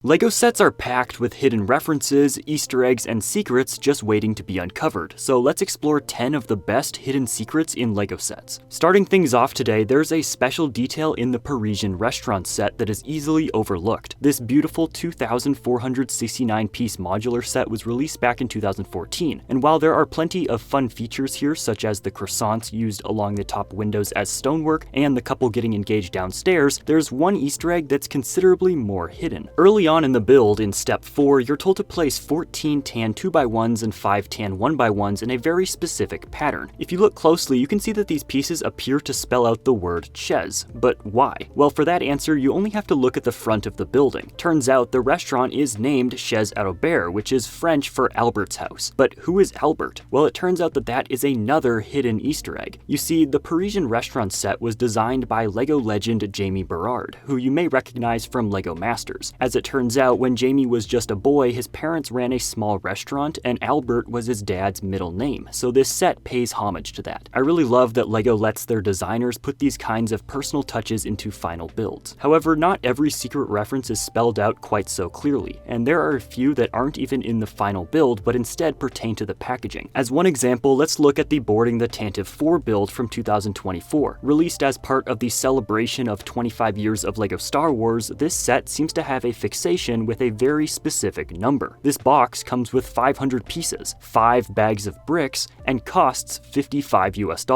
LEGO sets are packed with hidden references, Easter eggs, and secrets just waiting to be uncovered, so let's explore 10 of the best hidden secrets in LEGO sets. Starting things off today, there's a special detail in the Parisian restaurant set that is easily overlooked. This beautiful 2,469-piece modular set was released back in 2014, and while there are plenty of fun features here, such as the croissants used along the top windows as stonework and the couple getting engaged downstairs, there's one Easter egg that's considerably more hidden. Early on in the build, in step 4, you're told to place 14 tan 2x1s and 5 tan 1x1s in a very specific pattern. If you look closely, you can see that these pieces appear to spell out the word Chez. But why? Well, for that answer, you only have to look at the front of the building. Turns out the restaurant is named Chez Albert, which is French for Albert's house. But who is Albert? Well, it turns out that that is another hidden Easter egg. You see, the Parisian restaurant set was designed by LEGO legend Jamie Berard, who you may recognize from LEGO Masters. As it turns out, when Jamie was just a boy, his parents ran a small restaurant, and Albert was his dad's middle name, so this set pays homage to that. I really love that LEGO lets their designers put these kinds of personal touches into final builds. However, not every secret reference is spelled out quite so clearly, and there are a few that aren't even in the final build, but instead pertain to the packaging. As one example, let's look at the Boarding the Tantive 4 build from 2024. Released as part of the celebration of 25 years of LEGO Star Wars, this set seems to have a fixation with a very specific number. This box comes with 500 pieces, 5 bags of bricks, and costs $55 US.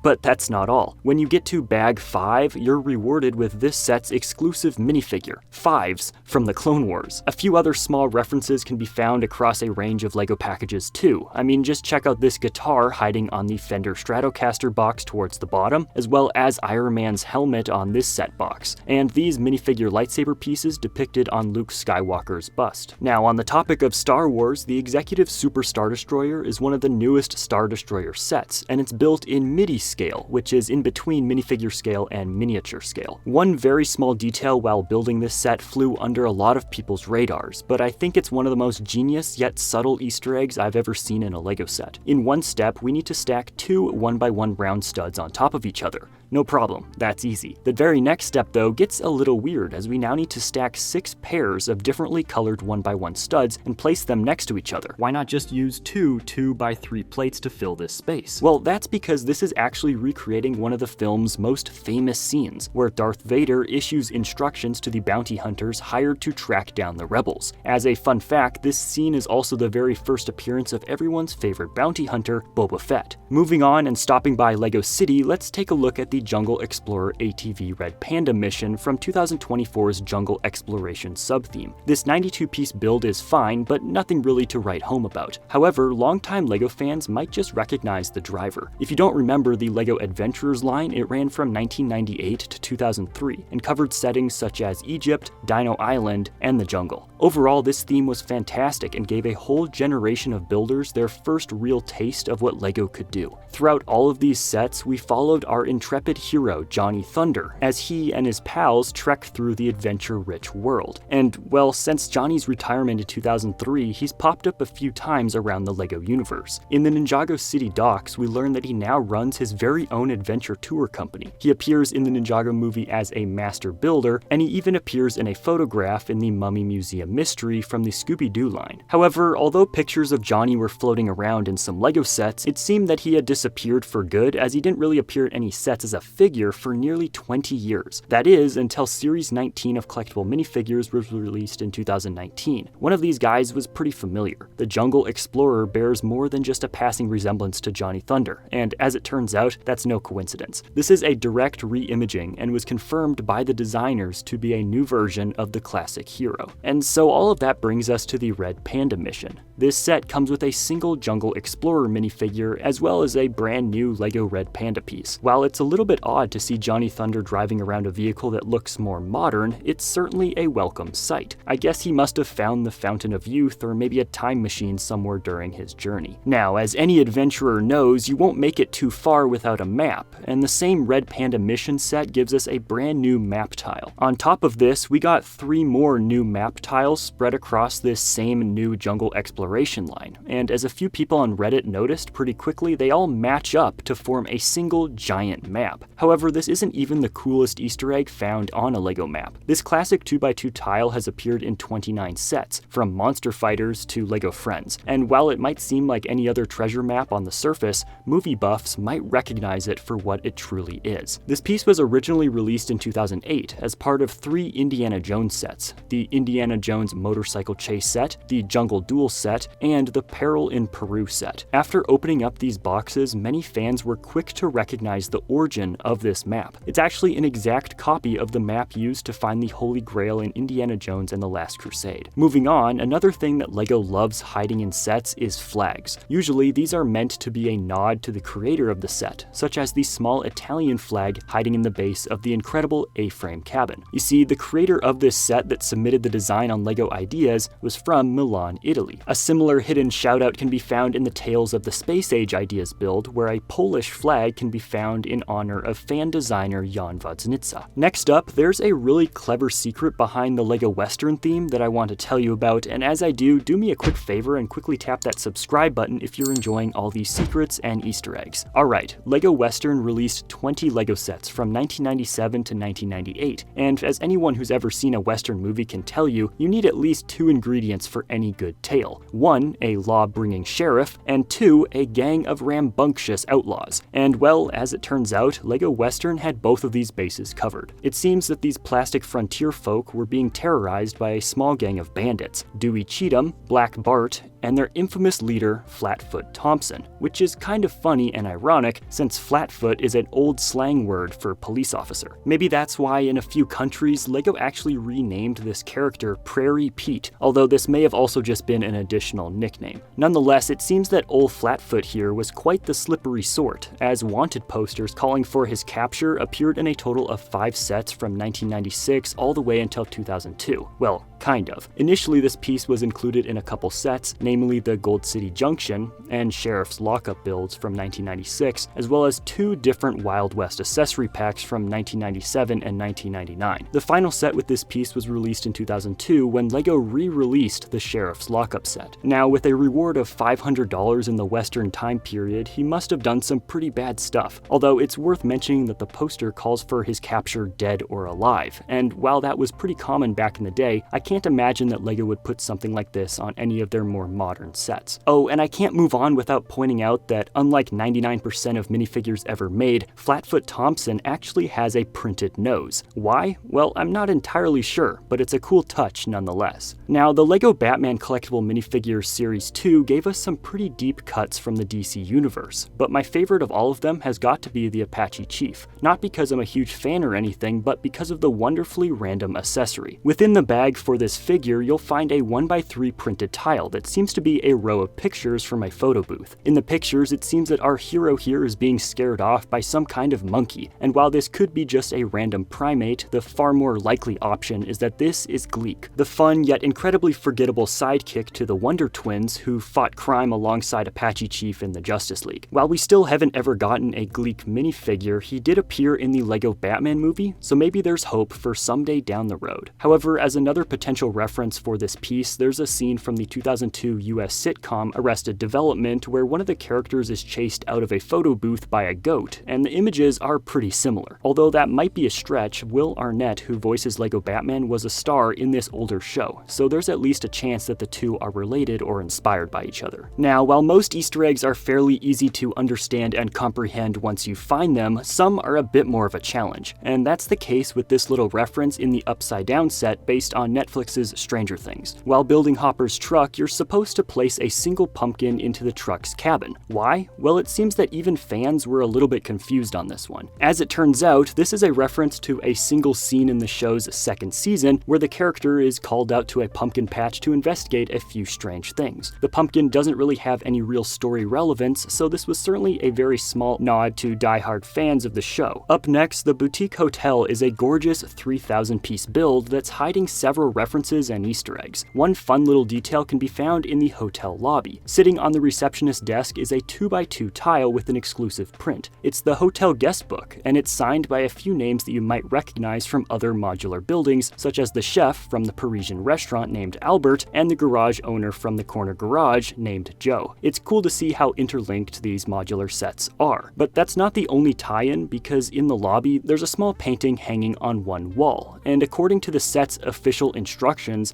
But that's not all. When you get to bag 5, you're rewarded with this set's exclusive minifigure, Fives, from the Clone Wars. A few other small references can be found across a range of LEGO packages too. I mean, just check out this guitar hiding on the Fender Stratocaster box towards the bottom, as well as Iron Man's helmet on this set box, and these minifigure lightsaber pieces depicted on Luke Skywalker's bust. Now, on the topic of Star Wars, the Executive Super Star Destroyer is one of the newest Star Destroyer sets, and it's built in midi scale, which is in between minifigure scale and miniature scale. One very small detail while building this set flew under a lot of people's radars, but I think it's one of the most genius yet subtle Easter eggs I've ever seen in a LEGO set. In one step, we need to stack 2 1x1 round studs on top of each other. No problem, that's easy. The very next step though gets a little weird, as we now need to stack 6 pairs of differently colored 1x1 studs and place them next to each other. Why not just use 2 2x3 plates to fill this space? Well, that's because this is actually recreating one of the film's most famous scenes, where Darth Vader issues instructions to the bounty hunters hired to track down the rebels. As a fun fact, this scene is also the very first appearance of everyone's favorite bounty hunter, Boba Fett. Moving on and stopping by LEGO City, let's take a look at the Jungle Explorer ATV Red Panda mission from 2024's Jungle Exploration sub-theme. This 92-piece build is fine, but nothing really to write home about. However, longtime LEGO fans might just recognize the driver. If you don't remember the LEGO Adventurers line, it ran from 1998 to 2003 and covered settings such as Egypt, Dino Island, and the jungle. Overall, this theme was fantastic and gave a whole generation of builders their first real taste of what LEGO could do. Throughout all of these sets, we followed our intrepid hero, Johnny Thunder, as he and his pals trek through the adventure-rich world. And, well, since Johnny's retirement in 2003, he's popped up a few times around the LEGO universe. In the Ninjago City docks, we learn that he now runs his very own adventure tour company. He appears in the Ninjago movie as a master builder, and he even appears in a photograph in the Mummy Museum Mystery from the Scooby-Doo line. However, although pictures of Johnny were floating around in some LEGO sets, it seemed that he had disappeared for good, as he didn't really appear in any sets as a figure for nearly 20 years. That is, until Series 19 of collectible minifigures was released in 2019. One of these guys was pretty familiar. The Jungle Explorer bears more than just a passing resemblance to Johnny Thunder, and as it turns out, that's no coincidence. This is a direct re-imaging and was confirmed by the designers to be a new version of the classic hero. And so all of that brings us to the Red Panda mission. This set comes with a single Jungle Explorer minifigure as well as a brand new LEGO Red Panda piece. While it's a little bit odd to see Johnny Thunder driving around a vehicle that looks more modern, it's certainly a welcome sight. I guess he must have found the Fountain of Youth or maybe a time machine somewhere during his journey. Now, as any adventurer knows, you won't make it too far without a map, and the same Red Panda mission set gives us a brand new map tile. On top of this, we got 3 more new map tiles spread across this same new jungle exploration line, and as a few people on Reddit noticed pretty quickly, they all match up to form a single giant map. map. However, this isn't even the coolest Easter egg found on a LEGO map. This classic 2x2 tile has appeared in 29 sets, from Monster Fighters to LEGO Friends, and while it might seem like any other treasure map on the surface, movie buffs might recognize it for what it truly is. This piece was originally released in 2008 as part of 3 Indiana Jones sets: the Indiana Jones Motorcycle Chase set, the Jungle Duel set, and the Peril in Peru set. After opening up these boxes, many fans were quick to recognize the origin of this map. It's actually an exact copy of the map used to find the Holy Grail in Indiana Jones and the Last Crusade. Moving on, another thing that LEGO loves hiding in sets is flags. Usually, these are meant to be a nod to the creator of the set, such as the small Italian flag hiding in the base of the incredible A-frame cabin. You see, the creator of this set that submitted the design on LEGO Ideas was from Milan, Italy. A similar hidden shoutout can be found in the Tales of the Space Age Ideas build, where a Polish flag can be found in honor of fan designer Jan Wadznica. Next up, there's a really clever secret behind the LEGO Western theme that I want to tell you about, and as I do me a quick favor and quickly tap that subscribe button if you're enjoying all these secrets and Easter eggs. Alright, LEGO Western released 20 LEGO sets from 1997 to 1998, and as anyone who's ever seen a Western movie can tell you, you need at least 2 ingredients for any good tale. 1, a law-bringing sheriff, and 2, a gang of rambunctious outlaws. And well, as it turns out, LEGO Western had both of these bases covered. It seems that these plastic frontier folk were being terrorized by a small gang of bandits: Dewey Cheatham, Black Bart, and their infamous leader, Flatfoot Thompson, which is kind of funny and ironic since Flatfoot is an old slang word for police officer. Maybe that's why in a few countries, LEGO actually renamed this character Prairie Pete, although this may have also just been an additional nickname. Nonetheless, it seems that old Flatfoot here was quite the slippery sort, as wanted posters calling for his capture appeared in a total of 5 sets from 1996 all the way until 2002. Well, kind of. Initially, this piece was included in a couple sets, namely the Gold City Junction and Sheriff's Lockup builds from 1996, as well as 2 different Wild West accessory packs from 1997 and 1999. The final set with this piece was released in 2002 when LEGO re-released the Sheriff's Lockup set. Now, with a reward of $500 in the Western time period, he must have done some pretty bad stuff, although it's worth mentioning that the poster calls for his capture dead or alive, and while that was pretty common back in the day, I can't imagine that LEGO would put something like this on any of their more modern sets. Oh, and I can't move on without pointing out that unlike 99% of minifigures ever made, Flatfoot Thompson actually has a printed nose. Why? Well, I'm not entirely sure, but it's a cool touch nonetheless. Now, the LEGO Batman Collectible Minifigures Series 2 gave us some pretty deep cuts from the DC universe, but my favorite of all of them has got to be the Apache Chief. Not because I'm a huge fan or anything, but because of the wonderfully random accessory. Within the bag for this figure, you'll find a 1x3 printed tile that seems to be a row of pictures from a photo booth. In the pictures, it seems that our hero here is being scared off by some kind of monkey, and while this could be just a random primate, the far more likely option is that this is Gleek, the fun yet incredibly forgettable sidekick to the Wonder Twins who fought crime alongside Apache Chief in the Justice League. While we still haven't ever gotten a Gleek minifigure, he did appear in the LEGO Batman movie, so maybe there's hope for someday down the road. However, as another potential reference for this piece, there's a scene from the 2002 US sitcom Arrested Development where one of the characters is chased out of a photo booth by a goat, and the images are pretty similar. Although that might be a stretch, Will Arnett, who voices LEGO Batman, was a star in this older show, so there's at least a chance that the two are related or inspired by each other. Now, while most Easter eggs are fairly easy to understand and comprehend once you find them, some are a bit more of a challenge, and that's the case with this little reference in the Upside Down set based on Netflix's Stranger Things. While building Hopper's truck, you're supposed to place a single pumpkin into the truck's cabin. Why? Well, it seems that even fans were a little bit confused on this one. As it turns out, this is a reference to a single scene in the show's second season where the character is called out to a pumpkin patch to investigate a few strange things. The pumpkin doesn't really have any real story relevance, so this was certainly a very small nod to die-hard fans of the show. Up next, the Boutique Hotel is a gorgeous 3,000-piece build that's hiding several references references and Easter eggs. One fun little detail can be found in the hotel lobby. Sitting on the receptionist desk is a 2x2 tile with an exclusive print. It's the hotel guest book, and it's signed by a few names that you might recognize from other modular buildings, such as the chef from the Parisian restaurant named Albert and the garage owner from the corner garage named Joe. It's cool to see how interlinked these modular sets are. But that's not the only tie-in, because in the lobby there's a small painting hanging on one wall, and according to the set's official instructions,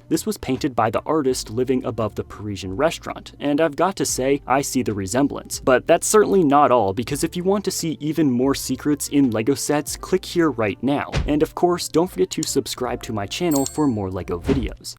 this was painted by the artist living above the Parisian restaurant, and I've got to say, I see the resemblance. But that's certainly not all, because if you want to see even more secrets in LEGO sets, click here right now. And of course, don't forget to subscribe to my channel for more LEGO videos.